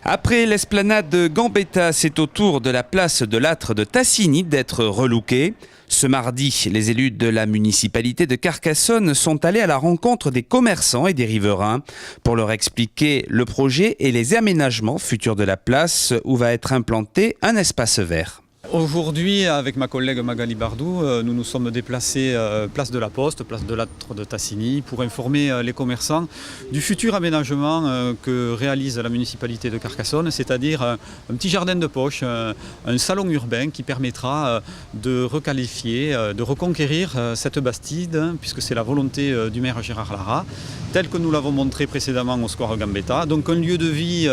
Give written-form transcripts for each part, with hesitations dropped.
Après l'esplanade de Gambetta, c'est au tour de la place de l'âtre de Tassigny d'être relookée. Ce mardi, les élus de la municipalité de Carcassonne sont allés à la rencontre des commerçants et des riverains pour leur expliquer le projet et les aménagements futurs de la place où va être implanté un espace vert. Aujourd'hui, avec ma collègue Magali Bardou, nous nous sommes déplacés place de la Poste, place de l'âtre de Tassigny, pour informer les commerçants du futur aménagement que réalise la municipalité de Carcassonne, c'est-à-dire un petit jardin de poche, un salon urbain qui permettra de requalifier, de reconquérir cette bastide, puisque c'est la volonté du maire Gérard Lara, tel que nous l'avons montré précédemment au square Gambetta. Donc un lieu de vie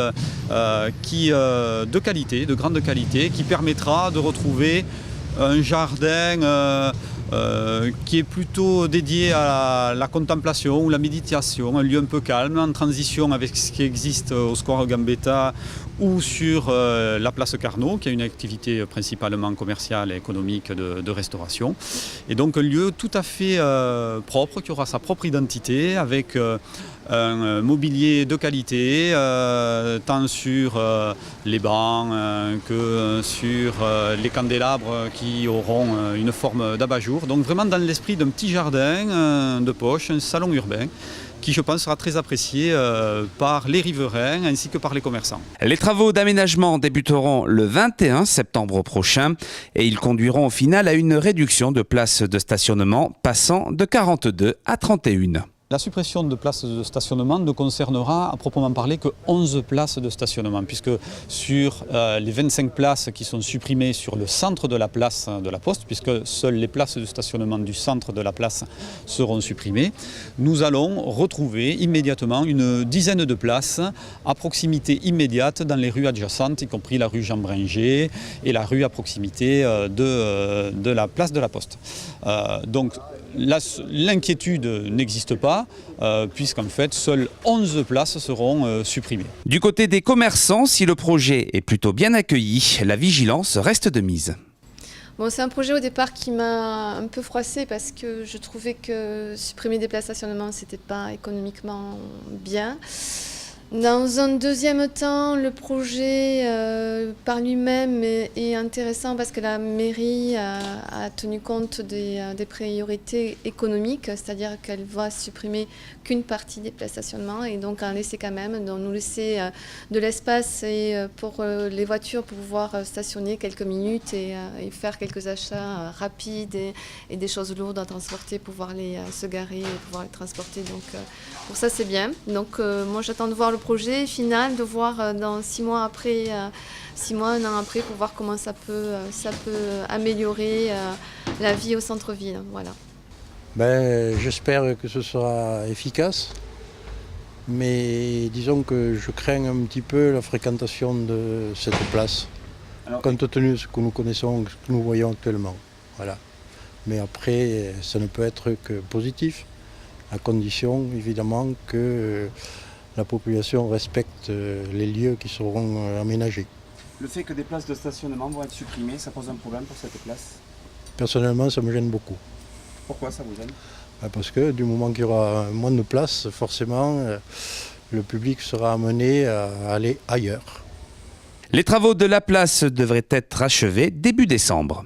de qualité, de grande qualité, qui permettra de retrouver un jardin qui est plutôt dédié à la contemplation ou la méditation, un lieu un peu calme, en transition avec ce qui existe au square Gambetta ou sur la place Carnot, qui a une activité principalement commerciale et économique de restauration. Et donc un lieu tout à fait propre, qui aura sa propre identité, avec un mobilier de qualité, tant sur les bancs que sur les candélabres qui auront une forme d'abat-jour. Donc vraiment dans l'esprit d'un petit jardin de poche, un salon urbain, qui je pense sera très apprécié par les riverains ainsi que par les commerçants. Les travaux d'aménagement débuteront le 21 septembre prochain et ils conduiront au final à une réduction de places de stationnement passant de 42 à 31. La suppression de places de stationnement ne concernera à proprement parler que 11 places de stationnement, puisque sur les 25 places qui sont supprimées sur le centre de la place de la Poste, puisque seules les places de stationnement du centre de la place seront supprimées, nous allons retrouver immédiatement une dizaine de places à proximité immédiate dans les rues adjacentes, y compris la rue Jean-Bringer et la rue à proximité de la place de la Poste. Donc l'inquiétude n'existe pas, puisqu'en fait, seules 11 places seront supprimées. Du côté des commerçants, si le projet est plutôt bien accueilli, la vigilance reste de mise. Bon, c'est un projet au départ qui m'a un peu froissée parce que je trouvais que supprimer des places de stationnement, c'était pas économiquement bien. Dans un deuxième temps, le projet par lui-même est intéressant parce que la mairie a tenu compte des priorités économiques, c'est-à-dire qu'elle va supprimer qu'une partie des places de stationnement et donc en laisser quand même, donc nous laisser de l'espace pour les voitures pour pouvoir stationner quelques minutes et faire quelques achats rapides et des choses lourdes à transporter, pouvoir les se garer et pouvoir les transporter. Donc pour ça c'est bien. Donc moi j'attends de voir le projet final, de voir dans 6 mois après, 6 mois, 1 an après, pour voir comment ça peut améliorer la vie au centre-ville. Voilà. J'espère que ce sera efficace, mais disons que je crains un petit peu la fréquentation de cette place, compte tenu de ce que nous connaissons, ce que nous voyons actuellement. Voilà. Mais après, ça ne peut être que positif, à condition évidemment que la population respecte les lieux qui seront aménagés. Le fait que des places de stationnement vont être supprimées, ça pose un problème pour cette place? Personnellement, ça me gêne beaucoup. Pourquoi ça vous gêne? Parce que du moment qu'il y aura moins de place, forcément, le public sera amené à aller ailleurs. Les travaux de la place devraient être achevés début décembre.